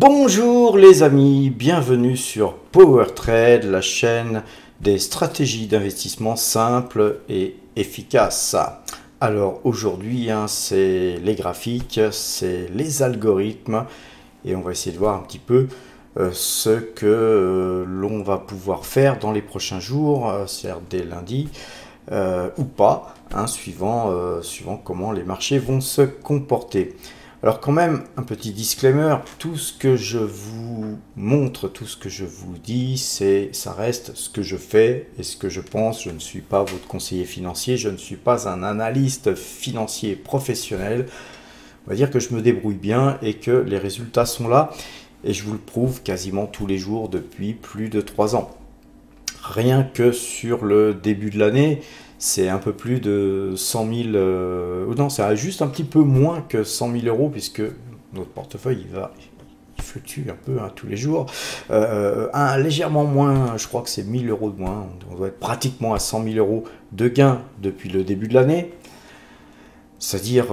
Bonjour les amis, bienvenue sur PowerTrade, la chaîne des stratégies d'investissement simples et efficaces. Alors aujourd'hui, c'est les graphiques, c'est les algorithmes et on va essayer de voir un petit peu ce que l'on va pouvoir faire dans les prochains jours, c'est-à-dire dès lundi ou pas, suivant comment les marchés vont se comporter. Alors quand même, un petit disclaimer, tout ce que je vous montre, tout ce que je vous dis, ça reste ce que je fais et ce que je pense. Je ne suis pas votre conseiller financier, je ne suis pas un analyste financier professionnel. On va dire que je me débrouille bien et que les résultats sont là. Et je vous le prouve quasiment tous les jours depuis plus de 3 ans. Rien que sur le début de l'année, c'est un peu plus de 100 000, non, c'est juste un petit peu moins que 100 000 euros, puisque notre portefeuille, il fluctue un peu tous les jours. Légèrement moins, je crois que c'est 1 000 euros de moins, on doit être pratiquement à 100 000 euros de gains depuis le début de l'année, c'est-à-dire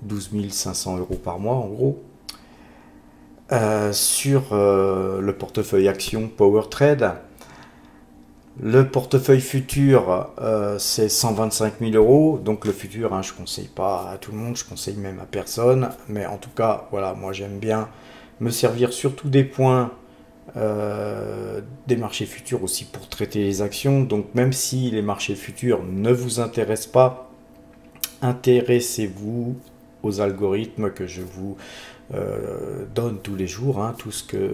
12 500 euros par mois en gros. Sur le portefeuille action PowerTrade, le portefeuille futur, c'est 125 000 euros. Donc le futur, je ne conseille pas à tout le monde, je conseille même à personne. Mais en tout cas, voilà, moi j'aime bien me servir surtout des points des marchés futurs aussi pour traiter les actions. Donc même si les marchés futurs ne vous intéressent pas, intéressez-vous aux algorithmes que je vous donne tous les jours, tout ce que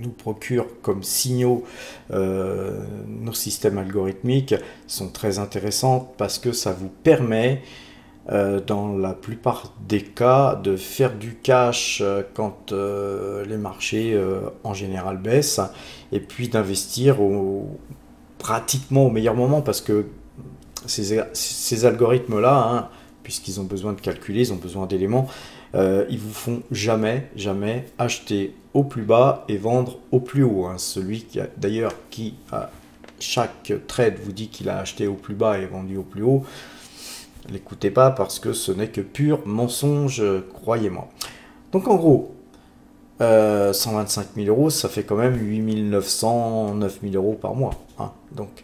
nous procure comme signaux nos systèmes algorithmiques sont très intéressants parce que ça vous permet dans la plupart des cas de faire du cash quand les marchés en général baissent et puis d'investir pratiquement au meilleur moment parce que ces algorithmes là, puisqu'ils ont besoin de calculer, ils ont besoin d'éléments, ils vous font jamais acheter au plus bas et vendre au plus haut. Celui qui à chaque trade vous dit qu'il a acheté au plus bas et vendu au plus haut, l'écoutez pas parce que ce n'est que pur mensonge, croyez-moi. Donc en gros, 125 000 euros, ça fait quand même 8 900, 9 000 euros par mois. Donc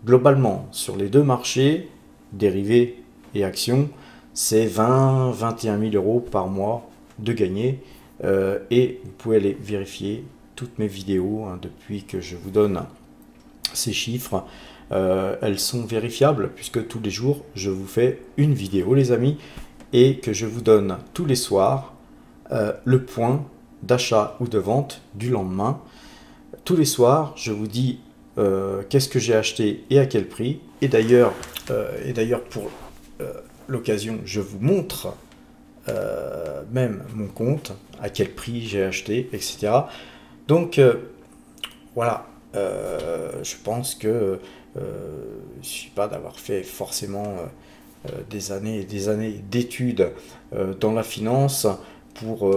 globalement, sur les deux marchés, dérivés et actions, c'est 21 000 euros par mois de gagner. Et vous pouvez aller vérifier toutes mes vidéos depuis que je vous donne ces chiffres. Elles sont vérifiables puisque tous les jours, je vous fais une vidéo, les amis, et que je vous donne tous les soirs le point d'achat ou de vente du lendemain. Tous les soirs, je vous dis qu'est-ce que j'ai acheté et à quel prix. Et d'ailleurs, pour l'occasion, je vous montre même mon compte, à quel prix j'ai acheté, etc. Donc voilà, je pense que il ne suffit pas d'avoir fait forcément des années et des années d'études dans la finance pour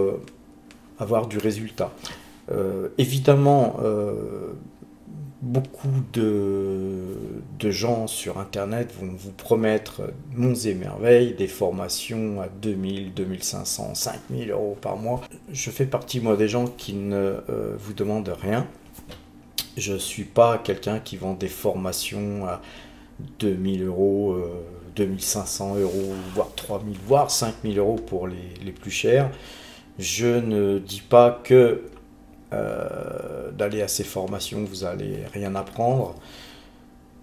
avoir du résultat. Évidemment, beaucoup de gens sur internet vont vous promettre monts et merveilles, des formations à 2000, 2500, 5000 euros par mois. Je fais partie moi des gens qui ne vous demandent rien. Je ne suis pas quelqu'un qui vend des formations à 2000 euros, 2500 euros, voire 3000, voire 5000 euros pour les plus chers. Je ne dis pas que d'aller à ces formations, vous allez rien apprendre.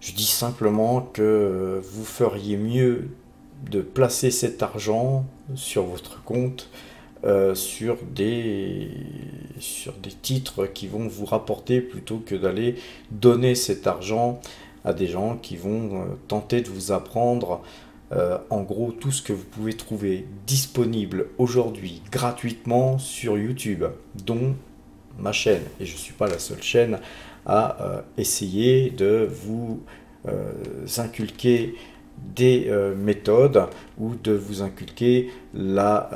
Je dis simplement que vous feriez mieux de placer cet argent sur votre compte sur des titres qui vont vous rapporter plutôt que d'aller donner cet argent à des gens qui vont tenter de vous apprendre en gros tout ce que vous pouvez trouver disponible aujourd'hui gratuitement sur YouTube, dont ma chaîne, et je ne suis pas la seule chaîne à essayer de vous inculquer des méthodes ou de vous inculquer la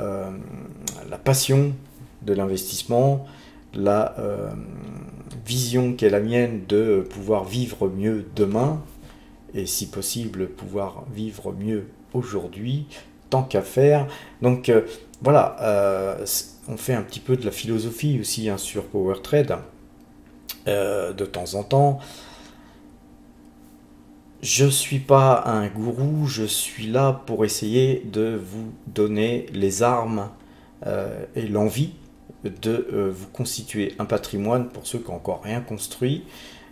passion de l'investissement, la vision qui est la mienne de pouvoir vivre mieux demain et si possible pouvoir vivre mieux aujourd'hui tant qu'à faire. Donc voilà, on fait un petit peu de la philosophie aussi hein, sur PowerTrade de temps en temps. Je suis pas un gourou, je suis là pour essayer de vous donner les armes et l'envie de vous constituer un patrimoine pour ceux qui n'ont encore rien construit.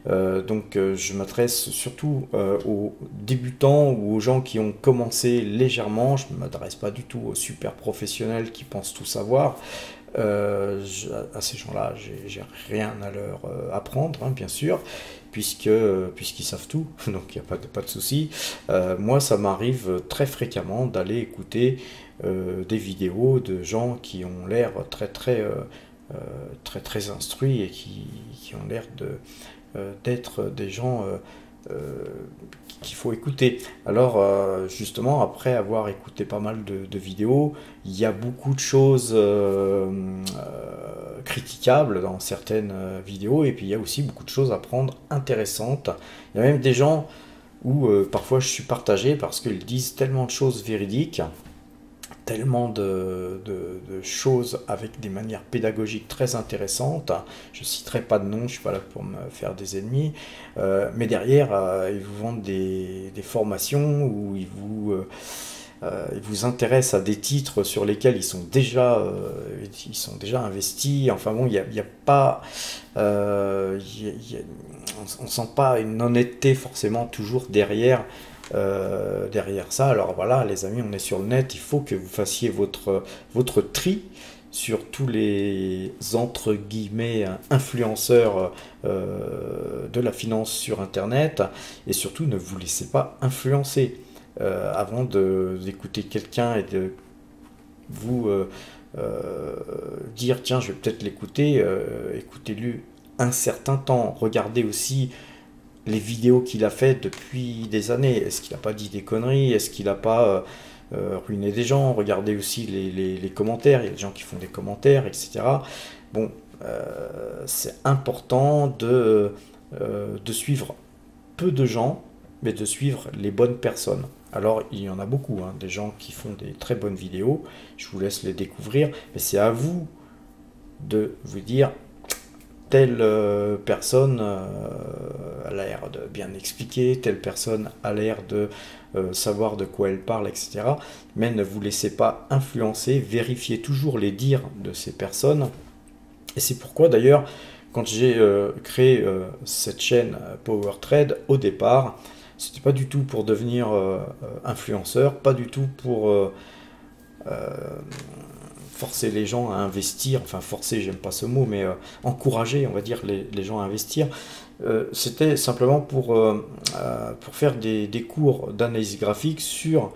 Donc je m'adresse surtout aux débutants ou aux gens qui ont commencé légèrement. Je ne m'adresse pas du tout aux super professionnels qui pensent tout savoir. À ces gens-là, j'ai rien à leur apprendre, hein, bien sûr, puisqu'ils savent tout, donc il n'y a pas de souci. Moi, ça m'arrive très fréquemment d'aller écouter des vidéos de gens qui ont l'air très instruits et qui ont l'air d'être des gens qu'il faut écouter. Alors justement, après avoir écouté pas mal de vidéos, il y a beaucoup de choses critiquables dans certaines vidéos, et puis il y a aussi beaucoup de choses à prendre intéressantes. Il y a même des gens où parfois je suis partagé parce qu'ils disent tellement de choses véridiques, tellement de choses avec des manières pédagogiques très intéressantes. Je ne citerai pas de nom, je ne suis pas là pour me faire des ennemis, mais derrière, ils vous vendent des formations où ils vous intéressent à des titres sur lesquels ils sont déjà investis. Enfin bon, il y a pas, on ne sent pas une honnêteté forcément toujours derrière ça. Alors voilà, les amis, on est sur le net, il faut que vous fassiez votre tri sur tous les entre guillemets influenceurs de la finance sur internet, et surtout ne vous laissez pas influencer avant d'écouter quelqu'un et de vous dire tiens, je vais peut-être l'écouter. Écoutez-le un certain temps, regardez aussi les vidéos qu'il a faites depuis des années. Est-ce qu'il n'a pas dit des conneries? Est-ce qu'il n'a pas ruiné des gens? Regardez aussi les commentaires. Il y a des gens qui font des commentaires, etc. Bon, c'est important de suivre peu de gens, mais de suivre les bonnes personnes. Alors, il y en a beaucoup, hein, des gens qui font des très bonnes vidéos. Je vous laisse les découvrir, mais c'est à vous de vous dire telle personne a l'air de bien expliquer, telle personne a l'air de savoir de quoi elle parle, etc. Mais ne vous laissez pas influencer, vérifiez toujours les dires de ces personnes. Et c'est pourquoi d'ailleurs, quand j'ai créé cette chaîne PowerTrade, au départ, c'était pas du tout pour devenir influenceur, pas du tout pour forcer les gens à investir, enfin forcer, j'aime pas ce mot, mais encourager, on va dire, les gens à investir. C'était simplement pour faire des cours d'analyse graphique sur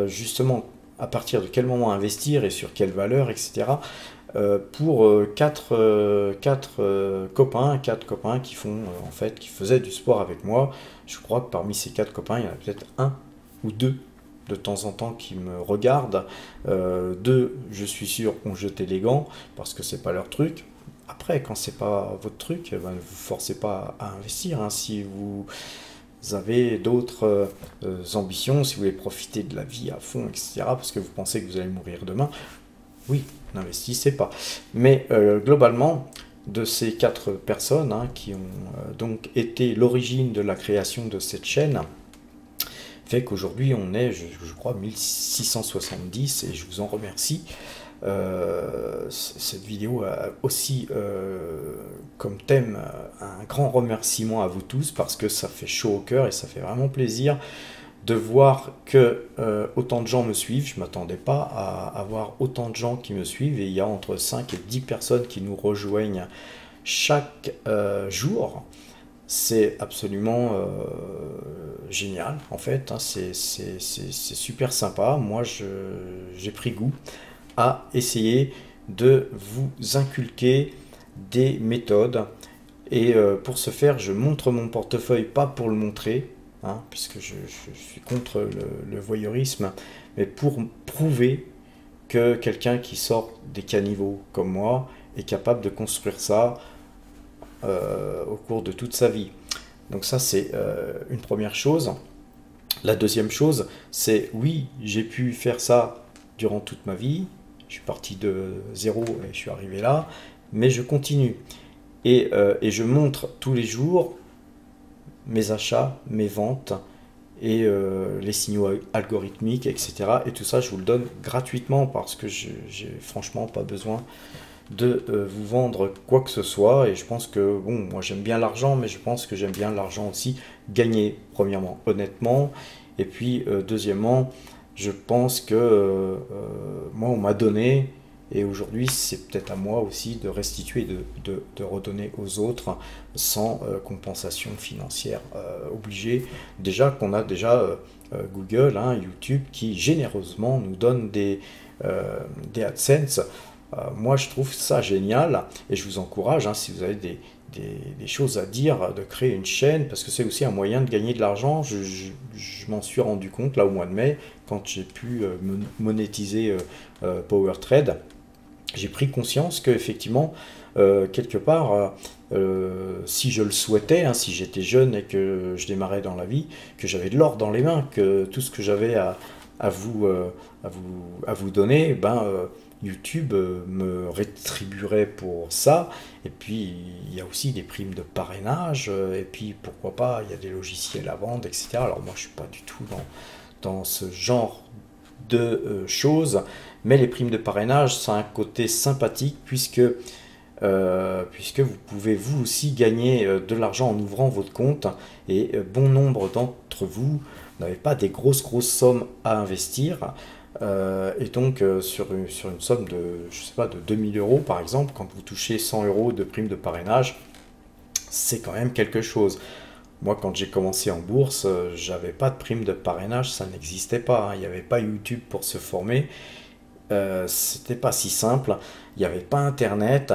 justement à partir de quel moment investir et sur quelle valeur, etc. Pour quatre copains qui font en fait, qui faisaient du sport avec moi. Je crois que parmi ces 4 copains, il y en a peut-être un ou deux de temps en temps qui me regardent. Deux, je suis sûr, ont jeté les gants parce que c'est pas leur truc. Après, quand c'est pas votre truc, ben, ne vous forcez pas à investir, hein. Si vous avez d'autres ambitions, si vous voulez profiter de la vie à fond, etc., parce que vous pensez que vous allez mourir demain, oui, n'investissez pas. Mais globalement, de ces 4 personnes hein, qui ont donc été l'origine de la création de cette chaîne, fait qu'aujourd'hui on est, je crois, 1670, et je vous en remercie. Cette vidéo a aussi comme thème un grand remerciement à vous tous, parce que ça fait chaud au cœur et ça fait vraiment plaisir de voir que autant de gens me suivent. Je ne m'attendais pas à avoir autant de gens qui me suivent, et il y a entre 5 et 10 personnes qui nous rejoignent chaque jour. C'est absolument génial en fait, hein. C'est super sympa. Moi j'ai pris goût à essayer de vous inculquer des méthodes, et pour ce faire je montre mon portefeuille, pas pour le montrer, hein, puisque je suis contre le voyeurisme, mais pour prouver que quelqu'un qui sort des caniveaux comme moi est capable de construire ça au cours de toute sa vie. Donc ça c'est une première chose. La deuxième chose, c'est oui, j'ai pu faire ça durant toute ma vie. Je suis parti de zéro et je suis arrivé là, mais je continue. Et je montre tous les jours mes achats, mes ventes et les signaux algorithmiques, etc. Et tout ça, je vous le donne gratuitement parce que j'ai franchement pas besoin de vous vendre quoi que ce soit. Et je pense que, bon, moi j'aime bien l'argent, mais je pense que j'aime bien l'argent aussi gagner, premièrement, honnêtement. Et puis, deuxièmement, je pense que moi, on m'a donné, et aujourd'hui, c'est peut-être à moi aussi de restituer, de redonner aux autres sans compensation financière obligée. Déjà qu'on a déjà Google, hein, YouTube, qui généreusement nous donne des AdSense. Moi, je trouve ça génial et je vous encourage, hein, si vous avez des choses à dire, de créer une chaîne parce que c'est aussi un moyen de gagner de l'argent. Je m'en suis rendu compte là au mois de mai quand j'ai pu monétiser PowerTrade. J'ai pris conscience qu'effectivement, quelque part, si je le souhaitais, hein, si j'étais jeune et que je démarrais dans la vie, que j'avais de l'or dans les mains, que tout ce que j'avais à vous, à vous donner, ben, YouTube me rétribuerait pour ça. Et puis, il y a aussi des primes de parrainage, et puis, pourquoi pas, il y a des logiciels à vendre, etc. Alors moi, je ne suis pas du tout dans ce genre de choses, mais les primes de parrainage, ça a un côté sympathique puisque vous pouvez vous aussi gagner de l'argent en ouvrant votre compte et bon nombre d'entre vous n'avez pas des grosses sommes à investir. Et donc sur une somme de, je sais pas, de 2000 euros par exemple, quand vous touchez 100 euros de prime de parrainage, c'est quand même quelque chose. Moi, quand j'ai commencé en bourse, j'avais pas de prime de parrainage, ça n'existait pas, hein. Il n'y avait pas YouTube pour se former. C'était pas si simple. Il n'y avait pas Internet.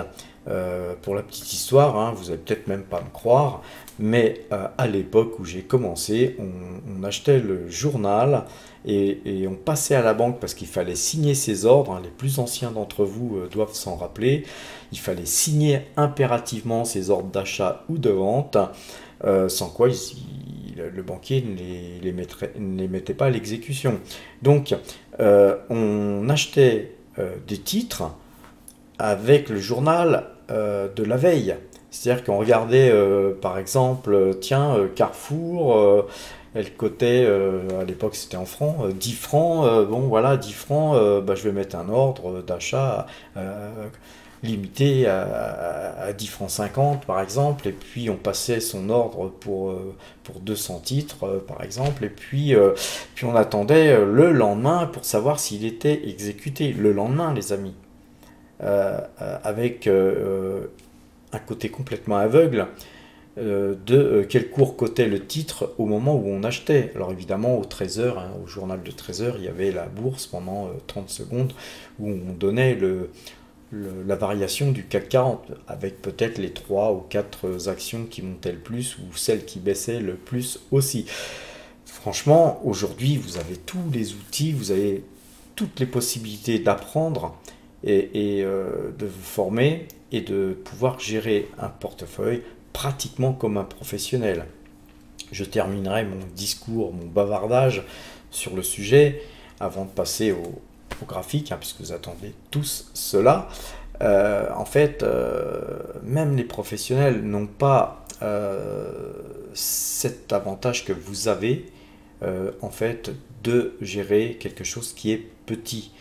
Pour la petite histoire, hein, vous allez peut-être même pas me croire, mais à l'époque où j'ai commencé, on achetait le journal et on passait à la banque parce qu'il fallait signer ses ordres, hein. Les plus anciens d'entre vous doivent s'en rappeler. Il fallait signer impérativement ses ordres d'achat ou de vente, sans quoi le banquier ne les mettait pas à l'exécution. Donc, on achetait des titres avec le journal de la veille. C'est-à-dire qu'on regardait, par exemple, tiens, Carrefour, elle cotait, à l'époque c'était en francs, 10 francs, bon voilà, 10 francs, bah, je vais mettre un ordre d'achat limité à 10 francs 50 par exemple, et puis on passait son ordre pour 200 titres par exemple, et puis on attendait le lendemain pour savoir s'il était exécuté, le lendemain les amis. Avec un côté complètement aveugle de quel cours cotait le titre au moment où on achetait. Alors évidemment au 13h, hein, au journal de 13h, il y avait la bourse pendant 30 secondes où on donnait la variation du CAC 40 avec peut-être les 3 ou 4 actions qui montaient le plus ou celles qui baissaient le plus aussi. Franchement, aujourd'hui, vous avez tous les outils, vous avez toutes les possibilités d'apprendre et de vous former et de pouvoir gérer un portefeuille pratiquement comme un professionnel. Je terminerai mon discours, mon bavardage sur le sujet avant de passer au graphique, hein, puisque vous attendez tous cela. En fait, même les professionnels n'ont pas cet avantage que vous avez, en fait, de gérer quelque chose qui est petit.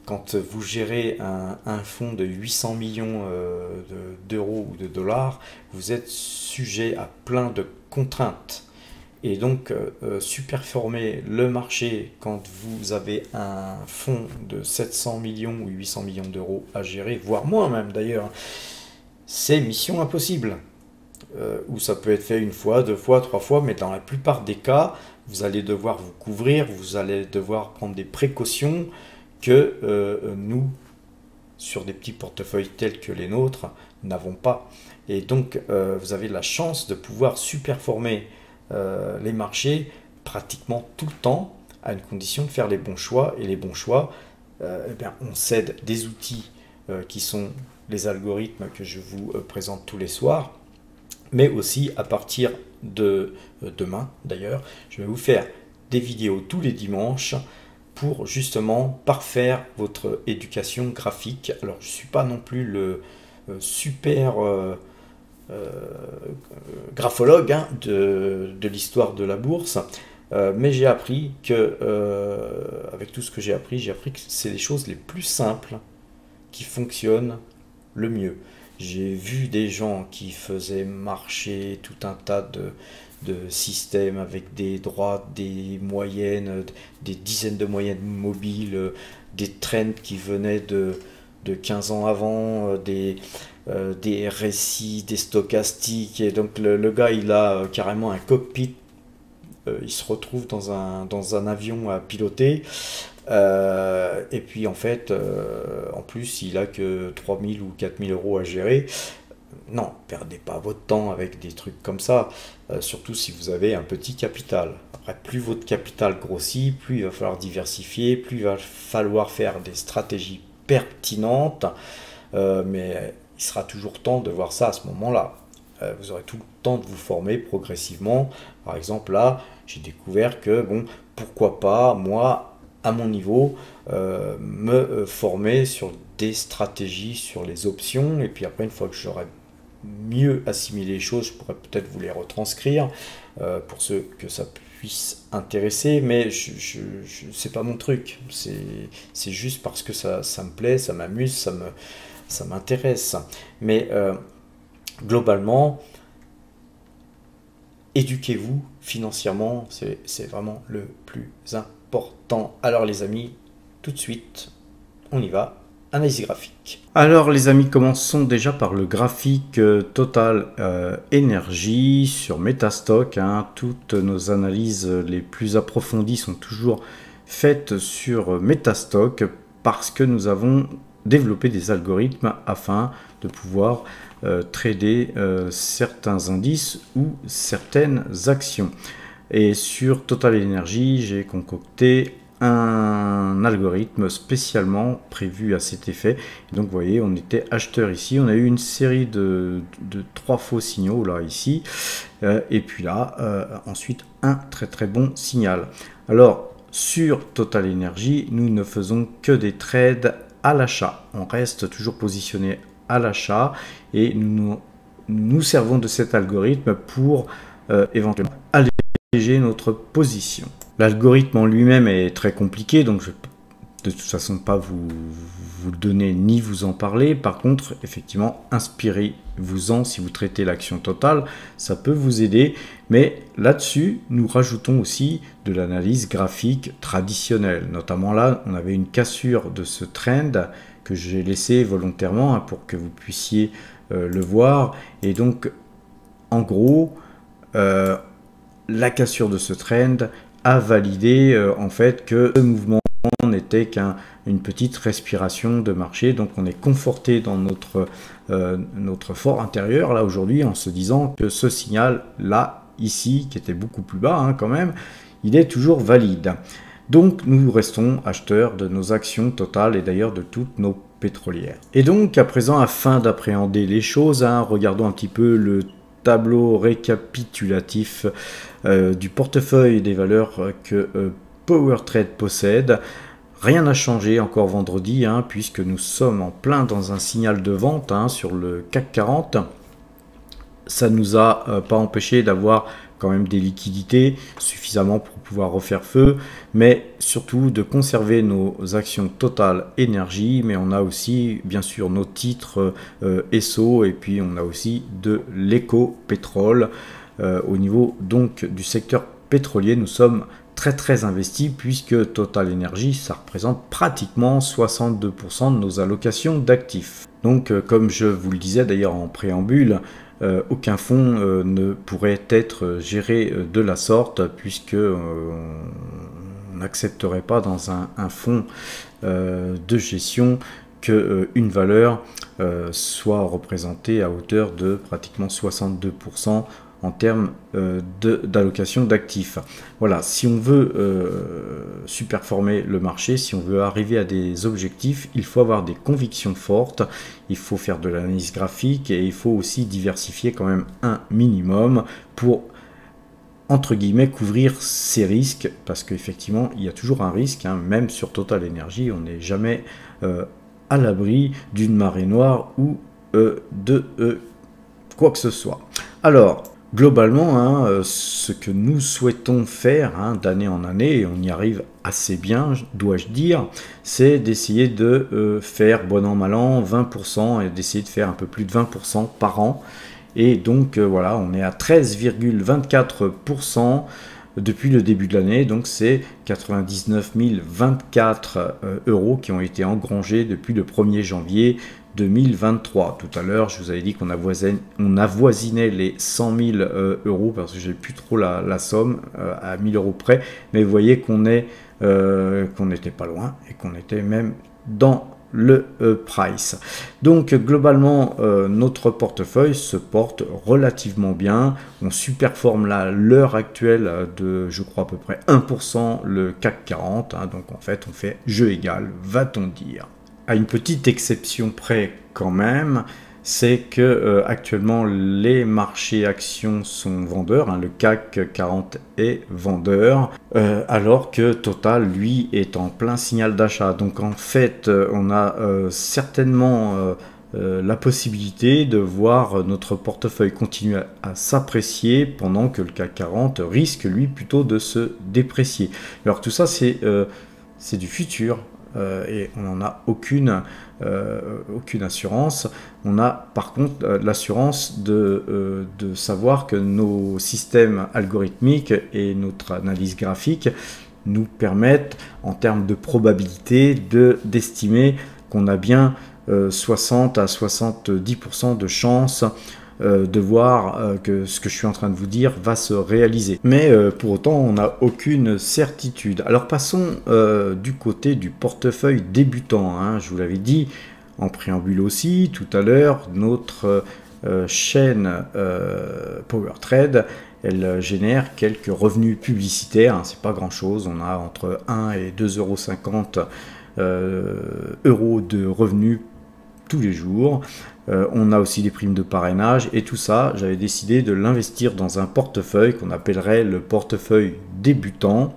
Quand vous gérez un fonds de 800 millions d'euros ou de dollars, vous êtes sujet à plein de contraintes. Et donc, superformer le marché quand vous avez un fonds de 700 millions ou 800 millions d'euros à gérer, voire moins même d'ailleurs, c'est mission impossible. Ou ça peut être fait une fois, deux fois, trois fois, mais dans la plupart des cas, vous allez devoir vous couvrir, vous allez devoir prendre des précautions que nous, sur des petits portefeuilles tels que les nôtres, n'avons pas. Et donc, vous avez la chance de pouvoir superformer les marchés pratiquement tout le temps, à une condition de faire les bons choix. Et les bons choix, eh bien, on cède des outils qui sont les algorithmes que je vous présente tous les soirs, mais aussi à partir de demain, d'ailleurs, je vais vous faire des vidéos tous les dimanches pour justement parfaire votre éducation graphique. Alors je ne suis pas non plus le super graphologue hein, de l'histoire de la bourse, mais j'ai appris que, avec tout ce que j'ai appris que c'est les choses les plus simples qui fonctionnent le mieux. J'ai vu des gens qui faisaient marcher tout un tas de systèmes avec des droites, des moyennes, des dizaines de moyennes mobiles, des trends qui venaient de 15 ans avant, des récits, des stochastiques. Et donc le gars, il a carrément un cockpit. Il se retrouve dans un avion à piloter. Et puis en fait, en plus, il a que 3000 ou 4000 euros à gérer. Non, perdez pas votre temps avec des trucs comme ça, surtout si vous avez un petit capital. Après, plus votre capital grossit, plus il va falloir diversifier, plus il va falloir faire des stratégies pertinentes, mais il sera toujours temps de voir ça à ce moment-là. Vous aurez tout le temps de vous former progressivement. Par exemple, là, j'ai découvert que, bon, pourquoi pas, moi, à mon niveau, me former sur des stratégies, sur les options, et puis après, une fois que j'aurai mieux assimilé les choses, je pourrais peut-être vous les retranscrire pour ceux que ça puisse intéresser, mais c'est pas mon truc, c'est juste parce que ça me plaît, ça m'amuse, ça m'intéresse. Mais globalement, éduquez-vous financièrement, c'est vraiment le plus important. Alors les amis, tout de suite, on y va. Analyse graphique. Alors les amis, commençons déjà par le graphique Total Energy sur Metastock. Hein. Toutes nos analyses les plus approfondies sont toujours faites sur Metastock parce que nous avons développé des algorithmes afin de pouvoir trader certains indices ou certaines actions. Et sur Total Energy, j'ai concocté un algorithme spécialement prévu à cet effet. Et donc vous voyez, on était acheteur ici, on a eu une série de 3 faux signaux là ici, et puis là ensuite un très bon signal. Alors sur Total Energy, nous ne faisons que des trades à l'achat, on reste toujours positionné à l'achat et nous servons de cet algorithme pour éventuellement alléger notre position. L'algorithme en lui-même est très compliqué, donc je ne vais de toute façon pas vous le donner ni vous en parler. Par contre, effectivement, inspirez-vous-en si vous traitez l'action totale, ça peut vous aider. Mais là-dessus, nous rajoutons aussi de l'analyse graphique traditionnelle. Notamment là, on avait une cassure de ce trend que j'ai laissé volontairement hein, pour que vous puissiez le voir. Et donc, en gros, la cassure de ce trend a validé en fait que ce mouvement n'était qu'une petite respiration de marché. Donc on est conforté dans notre fort intérieur là aujourd'hui en se disant que ce signal là, ici, qui était beaucoup plus bas hein, quand même, il est toujours valide. Donc nous restons acheteurs de nos actions totales et d'ailleurs de toutes nos pétrolières. Et donc à présent, afin d'appréhender les choses, hein, regardons un petit peu le tableau récapitulatif du portefeuille des valeurs que PowerTrade possède. Rien n'a changé encore vendredi, hein, puisque nous sommes en plein dans un signal de vente hein, sur le CAC 40. Ça ne nous a pas empêché d'avoir quand même des liquidités suffisamment pour pouvoir refaire feu, mais surtout de conserver nos actions Total Energy, mais on a aussi bien sûr nos titres ESSO et puis on a aussi de l'éco-pétrole. Au niveau donc du secteur pétrolier, nous sommes très investis puisque Total Energy, ça représente pratiquement 62% de nos allocations d'actifs. Donc comme je vous le disais d'ailleurs en préambule, aucun fonds ne pourrait être géré de la sorte puisque on n'accepterait pas dans un fonds de gestion qu'une valeur soit représentée à hauteur de pratiquement 62% en termes d'allocation d'actifs. Voilà, si on veut superformer le marché, si on veut arriver à des objectifs, il faut avoir des convictions fortes, il faut faire de l'analyse graphique et il faut aussi diversifier quand même un minimum pour entre guillemets, couvrir ses risques, parce qu'effectivement, il y a toujours un risque, hein, même sur Total Energy, on n'est jamais à l'abri d'une marée noire ou de quoi que ce soit. Alors, globalement, hein, ce que nous souhaitons faire hein, d'année en année, et on y arrive assez bien, dois-je dire, c'est d'essayer de faire bon an mal an 20% et d'essayer de faire un peu plus de 20% par an. Et donc voilà, on est à 13,24% depuis le début de l'année, donc c'est 99 024 euros qui ont été engrangés depuis le 1er janvier 2023. Tout à l'heure, je vous avais dit qu'on avoisinait les 100 000 euros parce que j'ai plus trop la somme à 1000 euros près, mais vous voyez qu'on n'était pas loin et qu'on était même dans le price. Donc globalement notre portefeuille se porte relativement bien, on superforme là à l'heure actuelle de je crois à peu près 1% le CAC 40 hein, donc en fait on fait jeu égal, va-t-on dire. À une petite exception près quand même, c'est que actuellement les marchés actions sont vendeurs, hein, le CAC 40 est vendeur, alors que Total lui est en plein signal d'achat. Donc en fait on a certainement la possibilité de voir notre portefeuille continuer à s'apprécier pendant que le CAC 40 risque lui plutôt de se déprécier. Alors tout ça c'est du futur. Et on n'en a aucune assurance. On a par contre l'assurance de savoir que nos systèmes algorithmiques et notre analyse graphique nous permettent en termes de probabilité d'estimer qu'on a bien 60 à 70% de chances de voir que ce que je suis en train de vous dire va se réaliser. Mais pour autant, on n'a aucune certitude. Alors passons du côté du portefeuille débutant. Hein. Je vous l'avais dit en préambule aussi tout à l'heure, notre chaîne PowerTrade, elle génère quelques revenus publicitaires. Hein. C'est pas grand chose, on a entre 1 et 2,50 euros de revenus tous les jours. On a aussi des primes de parrainage et tout ça, j'avais décidé de l'investir dans un portefeuille qu'on appellerait le portefeuille débutant,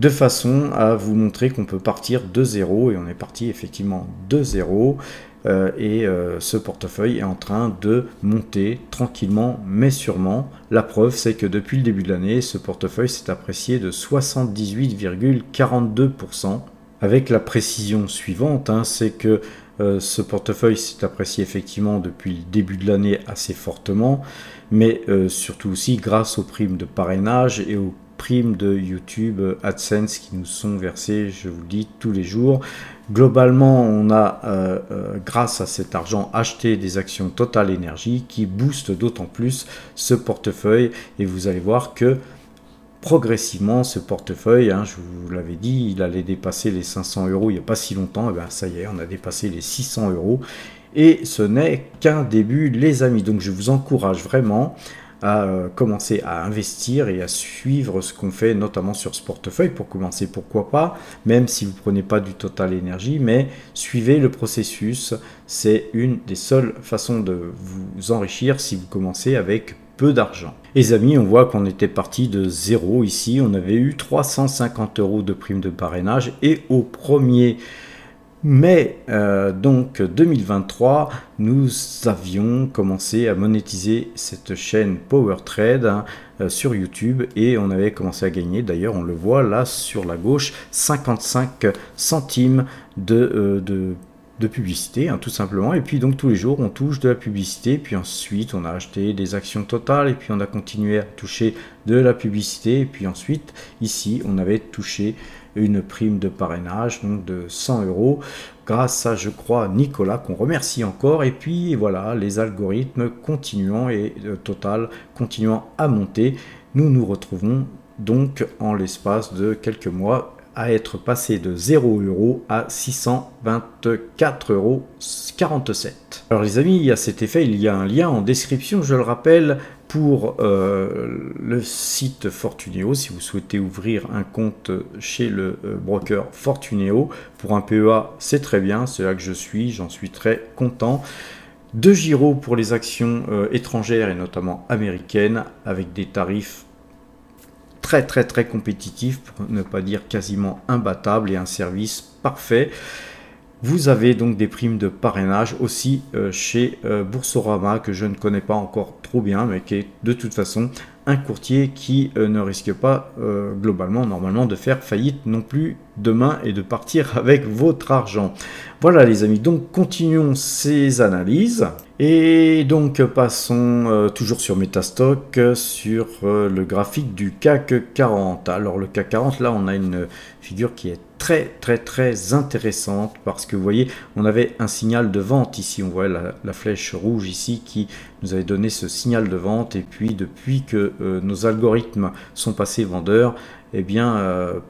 de façon à vous montrer qu'on peut partir de zéro, et on est parti effectivement de zéro, et ce portefeuille est en train de monter tranquillement mais sûrement. La preuve, c'est que depuis le début de l'année, ce portefeuille s'est apprécié de 78,42%, avec la précision suivante, hein, c'est que ce portefeuille s'est apprécié effectivement depuis le début de l'année assez fortement, mais surtout aussi grâce aux primes de parrainage et aux primes de YouTube AdSense qui nous sont versées, je vous le dis, tous les jours. Globalement, on a, grâce à cet argent, acheté des actions Total Energy qui boostent d'autant plus ce portefeuille, et vous allez voir que progressivement, ce portefeuille, hein, je vous l'avais dit, il allait dépasser les 500 euros il n'y a pas si longtemps. Et bien ça y est, on a dépassé les 600 euros. Et ce n'est qu'un début, les amis. Donc je vous encourage vraiment à commencer à investir et à suivre ce qu'on fait, notamment sur ce portefeuille. Pour commencer, pourquoi pas, même si vous ne prenez pas du Total Energy, mais suivez le processus. C'est une des seules façons de vous enrichir si vous commencez avec peu d'argent. Les amis, on voit qu'on était parti de zéro ici. On avait eu 350 euros de prime de parrainage, et au 1er mai donc 2023, nous avions commencé à monétiser cette chaîne PowerTrade hein, sur YouTube, et on avait commencé à gagner, d'ailleurs on le voit là sur la gauche, 55 centimes de publicité, hein, tout simplement. Et puis donc tous les jours on touche de la publicité, puis ensuite on a acheté des actions Total, et puis on a continué à toucher de la publicité, et puis ensuite ici on avait touché une prime de parrainage donc de 100 euros grâce à, je crois, Nicolas, qu'on remercie encore. Et puis voilà, les algorithmes continuant et Total continuant à monter, nous nous retrouvons donc en l'espace de quelques mois à être passé de 0 euros à 624,47 euros. Alors les amis, à cet effet, il y a un lien en description, je le rappelle, pour le site Fortuneo, si vous souhaitez ouvrir un compte chez le broker Fortuneo. Pour un PEA, c'est très bien, c'est là que je suis, j'en suis très content. De Giro pour les actions étrangères et notamment américaines, avec des tarifs très compétitif, pour ne pas dire quasiment imbattable, et un service parfait. Vous avez donc des primes de parrainage aussi chez Boursorama, que je ne connais pas encore trop bien, mais qui est de toute façon un courtier qui ne risque pas globalement, normalement, de faire faillite non plus demain et de partir avec votre argent. Voilà les amis, donc continuons ces analyses. Et donc passons toujours sur Metastock, sur le graphique du CAC 40. Alors le CAC 40, là on a une figure qui est très intéressante, parce que vous voyez, on avait un signal de vente ici, on voit la flèche rouge ici qui nous avait donné ce signal de vente, et puis depuis que nos algorithmes sont passés vendeurs, eh bien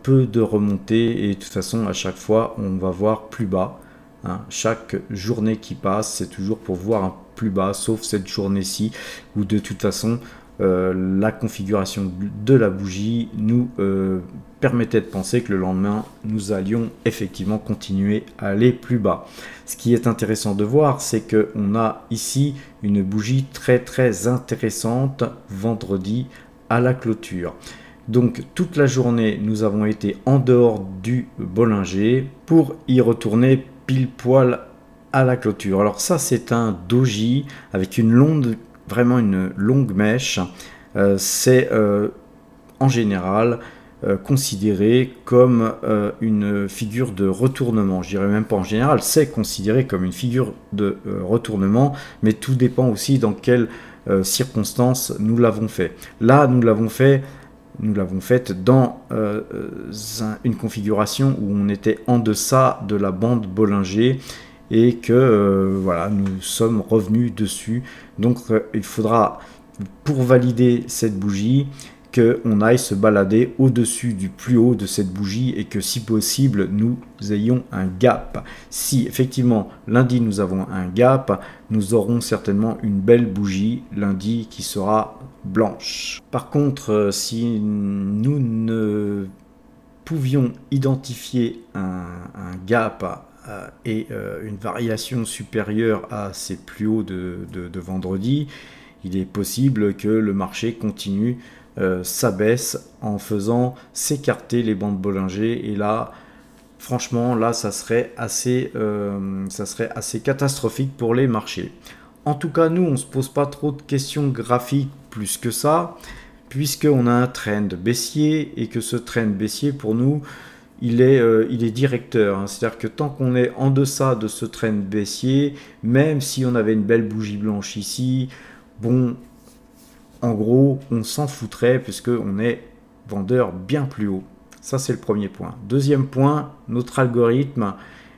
peu de remontées, et de toute façon à chaque fois on va voir plus bas. Hein, chaque journée qui passe, c'est toujours pour voir un plus bas, sauf cette journée-ci où de toute façon la configuration de la bougie nous permettait de penser que le lendemain nous allions effectivement continuer à aller plus bas. Ce qui est intéressant de voir, c'est que on a ici une bougie très intéressante vendredi à la clôture. Donc toute la journée nous avons été en dehors du Bollinger pour y retourner pile poil à la clôture. Alors ça, c'est un doji avec une longue, vraiment une longue mèche. C'est en général considéré comme une figure de retournement. Je dirais même pas en général, c'est considéré comme une figure de retournement, mais tout dépend aussi dans quelles circonstances nous l'avons fait. Là, nous l'avons faite dans une configuration où on était en deçà de la bande Bollinger, et que voilà, nous sommes revenus dessus. Donc il faudra, pour valider cette bougie, qu'on aille se balader au-dessus du plus haut de cette bougie, et que si possible nous ayons un gap. Si effectivement lundi nous avons un gap, nous aurons certainement une belle bougie lundi qui sera blanche. Par contre, si nous ne pouvions identifier un gap et une variation supérieure à ces plus hauts de vendredi, il est possible que le marché continue sa baisse en faisant s'écarter les bandes Bollinger, et là franchement là ça serait assez catastrophique pour les marchés. En tout cas, nous on se pose pas trop de questions graphiques plus que ça, puisqu'on a un trend baissier, et que ce trend baissier pour nous il est directeur, hein. C'est-à-dire que tant qu'on est en deçà de ce trend baissier, même si on avait une belle bougie blanche ici, bon, en gros, on s'en foutrait, puisque on est vendeur bien plus haut. Ça, c'est le premier point. Deuxième point, notre algorithme,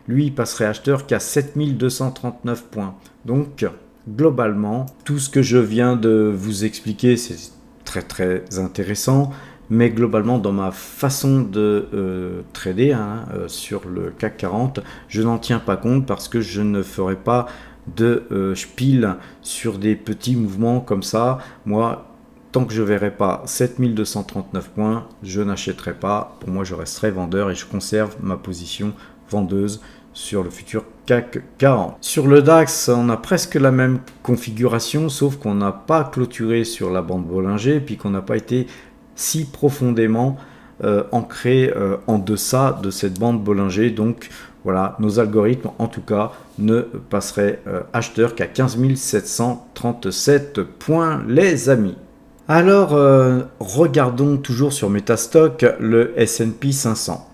lui, passerait acheteur qu'à 7239 points. Donc, globalement, tout ce que je viens de vous expliquer, c'est très intéressant. Mais globalement, dans ma façon de trader sur le CAC 40, je n'en tiens pas compte, parce que je ne ferai pas de spiel sur des petits mouvements comme ça. Moi, tant que je ne verrai pas 7239 points, je n'achèterai pas. Pour moi, je resterai vendeur, et je conserve ma position vendeuse sur le futur CAC 40. Sur le DAX, on a presque la même configuration, sauf qu'on n'a pas clôturé sur la bande Bollinger, puis qu'on n'a pas été si profondément ancré en deçà de cette bande Bollinger. Donc voilà, nos algorithmes en tout cas ne passeraient acheteur qu'à 15 737 points les amis. Alors regardons toujours sur Metastock le S&P 500.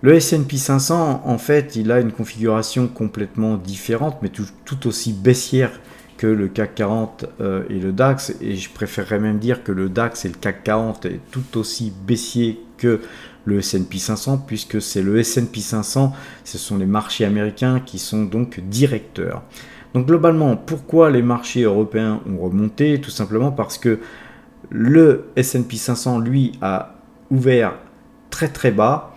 Le S&P 500, en fait, il a une configuration complètement différente, mais tout aussi baissière que le CAC 40 et le DAX, et je préférerais même dire que le DAX et le CAC 40 est tout aussi baissier que le S&P 500, puisque c'est le S&P 500, ce sont les marchés américains qui sont donc directeurs. Donc globalement, pourquoi les marchés européens ont remonté? Tout simplement parce que le S&P 500, lui, a ouvert très bas,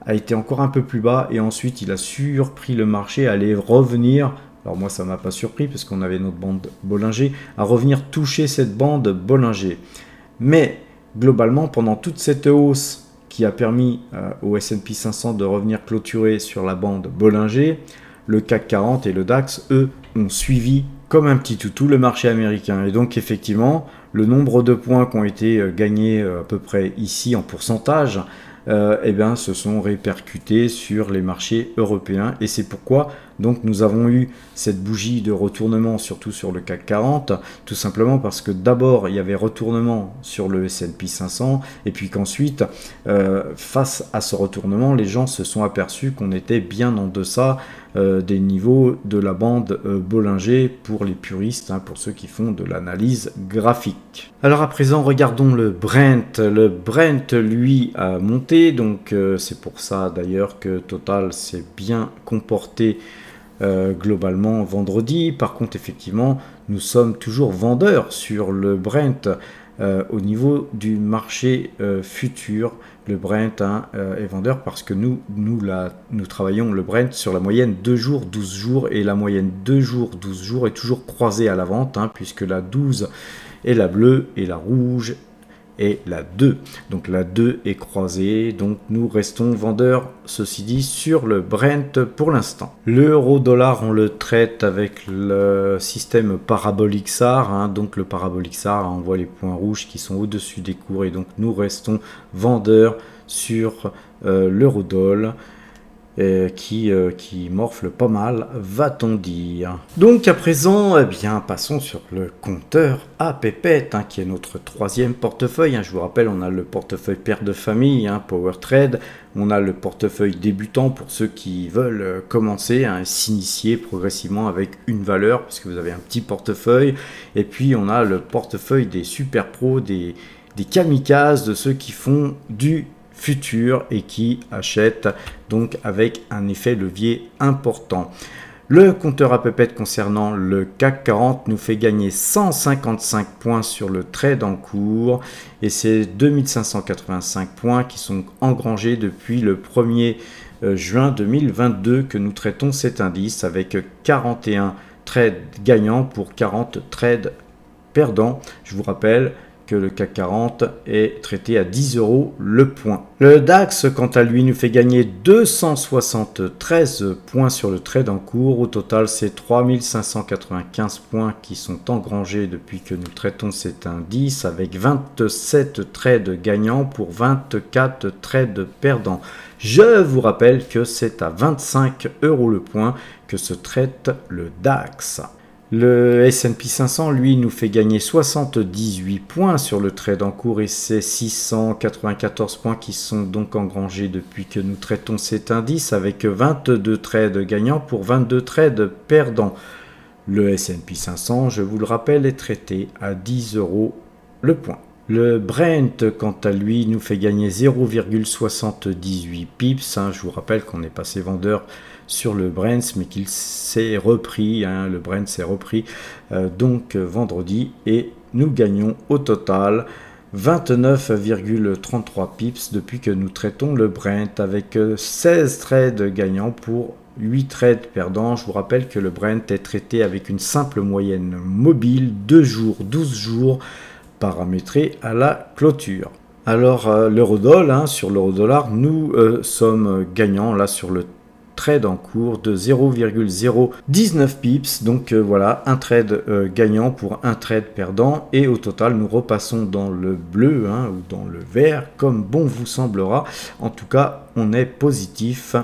a été encore un peu plus bas, et ensuite il a surpris le marché à aller revenir. Alors moi ça m'a pas surpris, parce qu'on avait notre bande Bollinger, à revenir toucher cette bande Bollinger. Mais globalement, pendant toute cette hausse qui a permis au S&P 500 de revenir clôturer sur la bande Bollinger, le CAC 40 et le DAX, eux, ont suivi comme un petit toutou le marché américain. Et donc effectivement, le nombre de points qui ont été gagnés à peu près ici en pourcentage, eh bien, se sont répercutés sur les marchés européens. Et c'est pourquoi donc nous avons eu cette bougie de retournement, surtout sur le CAC 40, tout simplement parce que d'abord il y avait retournement sur le S&P 500, et puis qu'ensuite, face à ce retournement, les gens se sont aperçus qu'on était bien en deçà des niveaux de la bande Bollinger pour les puristes, hein, pour ceux qui font de l'analyse graphique. Alors à présent, regardons le Brent. Le Brent, lui, a monté, donc c'est pour ça d'ailleurs que Total s'est bien comporté globalement vendredi. Par contre, effectivement, nous sommes toujours vendeurs sur le Brent au niveau du marché futur. Le Brent est vendeur parce que nous travaillons le Brent sur la moyenne 2 jours, 12 jours, et la moyenne 2 jours, 12 jours est toujours croisée à la vente, hein, puisque la 12 est la bleue et la rouge et la 2. Donc la 2 est croisée, donc nous restons vendeurs, ceci dit, sur le Brent pour l'instant. L'euro-dollar, on le traite avec le système parabolique SAR, hein, donc le parabolique SAR, on voit les points rouges qui sont au-dessus des cours, et donc nous restons vendeurs sur l'euro-dollar. Qui morfle pas mal, va-t-on dire. Donc à présent, eh bien, passons sur le compteur à pépette, hein, qui est notre troisième portefeuille. Hein. Je vous rappelle, on a le portefeuille père de famille, hein, Power Trade. On a le portefeuille débutant pour ceux qui veulent commencer à s'initier progressivement avec une valeur, parce que vous avez un petit portefeuille. Et puis on a le portefeuille des super pros, des kamikazes, de ceux qui font du futur et qui achètent donc avec un effet levier important. Le compteur à pépette concernant le CAC 40 nous fait gagner 155 points sur le trade en cours, et c'est 2585 points qui sont engrangés depuis le 1er juin 2022 que nous traitons cet indice, avec 41 trades gagnants pour 40 trades perdants. Je vous rappelle que le CAC 40 est traité à 10 € le point. Le DAX, quant à lui, nous fait gagner 273 points sur le trade en cours. Au total, c'est 3595 points qui sont engrangés depuis que nous traitons cet indice, avec 27 trades gagnants pour 24 trades perdants. Je vous rappelle que c'est à 25 € le point que se traite le DAX. Le S&P 500, lui, nous fait gagner 78 points sur le trade en cours, et c'est 694 points qui sont donc engrangés depuis que nous traitons cet indice, avec 22 trades gagnants pour 22 trades perdants. Le S&P 500, je vous le rappelle, est traité à 10 € le point. Le Brent, quant à lui, nous fait gagner 0,78 pips. Je vous rappelle qu'on est passé vendeur sur le Brent, mais qu'il s'est repris, hein, le Brent s'est repris donc vendredi, et nous gagnons au total 29,33 pips depuis que nous traitons le Brent, avec 16 trades gagnants pour 8 trades perdants. Je vous rappelle que le Brent est traité avec une simple moyenne mobile, 2 jours, 12 jours, paramétré à la clôture. Alors l'euro-dollar, hein, sur l'euro-dollar, nous sommes gagnants là sur le trade en cours de 0,019 pips, donc voilà, un trade gagnant pour un trade perdant, et au total nous repassons dans le bleu, hein, ou dans le vert, comme bon vous semblera. En tout cas, on est positif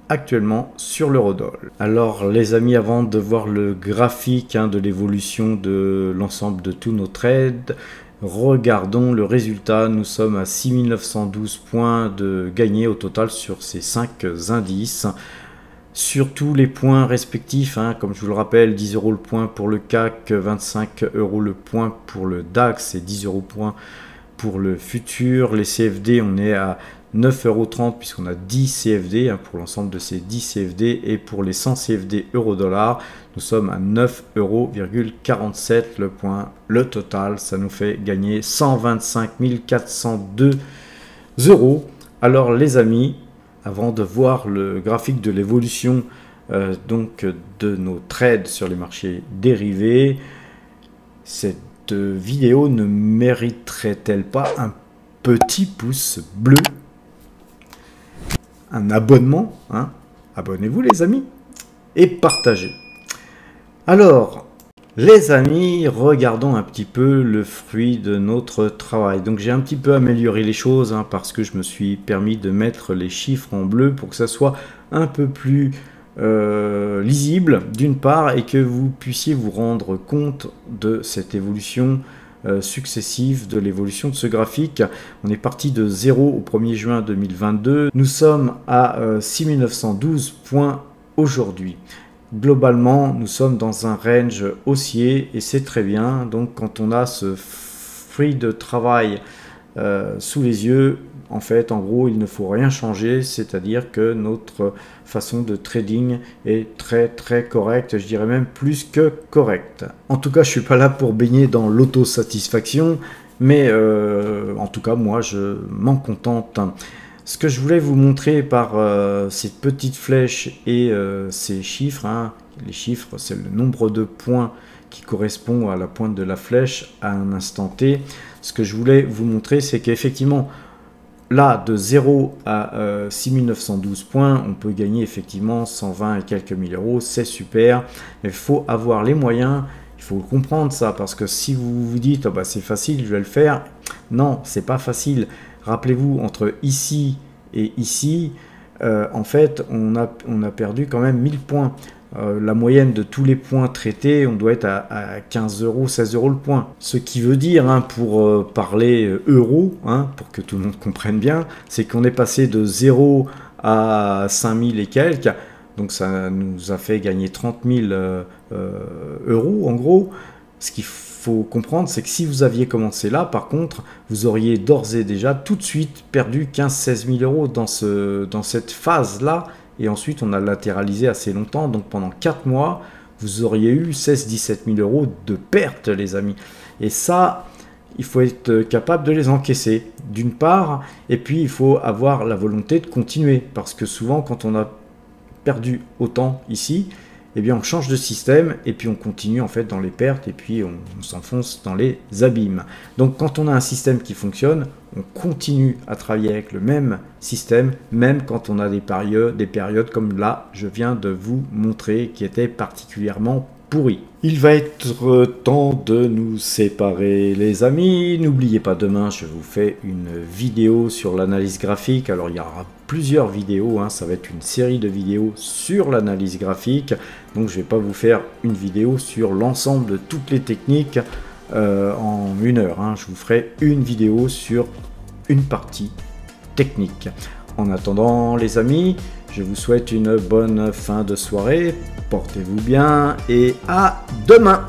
actuellement sur l'eurodoll. Alors les amis, avant de voir le graphique, hein, de l'évolution de l'ensemble de tous nos trades, regardons le résultat. Nous sommes à 6912 points de gagnés au total sur ces 5 indices. Sur tous les points respectifs, hein, comme je vous le rappelle, 10 € le point pour le CAC, 25 € le point pour le DAX et 10 € le point pour le futur. Les CFD, on est à 9,30 € puisqu'on a 10 CFD, hein, pour l'ensemble de ces 10 CFD, et pour les 100 CFD euro-dollar, nous sommes à 9,47 € le point. Le total, ça nous fait gagner 125 402 €. Alors les amis, avant de voir le graphique de l'évolution donc de nos trades sur les marchés dérivés, cette vidéo ne mériterait-elle pas un petit pouce bleu, un abonnement, hein? Abonnez-vous les amis, et partagez. Alors, Les amis, regardons un petit peu le fruit de notre travail. Donc j'ai un petit peu amélioré les choses hein, parce que je me suis permis de mettre les chiffres en bleu pour que ça soit un peu plus lisible d'une part et que vous puissiez vous rendre compte de cette évolution successive de l'évolution de ce graphique. On est parti de 0 au 1er juin 2022. Nous sommes à 6912 points aujourd'hui. Globalement, nous sommes dans un range haussier et c'est très bien. Donc quand on a ce fruit de travail sous les yeux, en fait, en gros, il ne faut rien changer, c'est-à-dire que notre façon de trading est très correcte, je dirais même plus que correcte. En tout cas, je suis pas là pour baigner dans l'autosatisfaction, mais en tout cas, moi, je m'en contente. Ce que je voulais vous montrer par ces petites flèches et ces chiffres, hein, les chiffres, c'est le nombre de points qui correspond à la pointe de la flèche à un instant T. Ce que je voulais vous montrer, c'est qu'effectivement, là, de 0 à 6912 points, on peut gagner effectivement 120 et quelques mille euros, c'est super. Il faut avoir les moyens, il faut comprendre ça, parce que si vous vous dites, oh bah, c'est facile, je vais le faire, non, c'est pas facile. Rappelez-vous, entre ici et ici, en fait, on a perdu quand même 1000 points. La moyenne de tous les points traités, on doit être à 15 euros, 16 euros le point. Ce qui veut dire, hein, pour parler euros, hein, pour que tout le monde comprenne bien, c'est qu'on est passé de 0 à 5000 et quelques. Donc ça nous a fait gagner 30 000 euros en gros. Ce qu'il faut comprendre, c'est que si vous aviez commencé là, par contre, vous auriez d'ores et déjà tout de suite perdu 15-16 000 euros dans cette phase-là. Et ensuite, on a latéralisé assez longtemps. Donc pendant 4 mois, vous auriez eu 16-17 000 euros de pertes, les amis. Et ça, il faut être capable de les encaisser, d'une part. Et puis, il faut avoir la volonté de continuer. Parce que souvent, quand on a perdu autant ici, eh bien on change de système et puis on continue en fait dans les pertes et puis on s'enfonce dans les abîmes. Donc quand on a un système qui fonctionne, on continue à travailler avec le même système, même quand on a des périodes comme là, je viens de vous montrer, qui étaient particulièrement pourries. Il va être temps de nous séparer, les amis. N'oubliez pas, demain, je vous fais une vidéo sur l'analyse graphique. Alors, il y aura plusieurs vidéos, hein. Ça va être une série de vidéos sur l'analyse graphique. Donc, je ne vais pas vous faire une vidéo sur l'ensemble de toutes les techniques en 1 heure. Hein. Je vous ferai une vidéo sur une partie technique. En attendant, les amis, je vous souhaite une bonne fin de soirée. Portez-vous bien et à demain!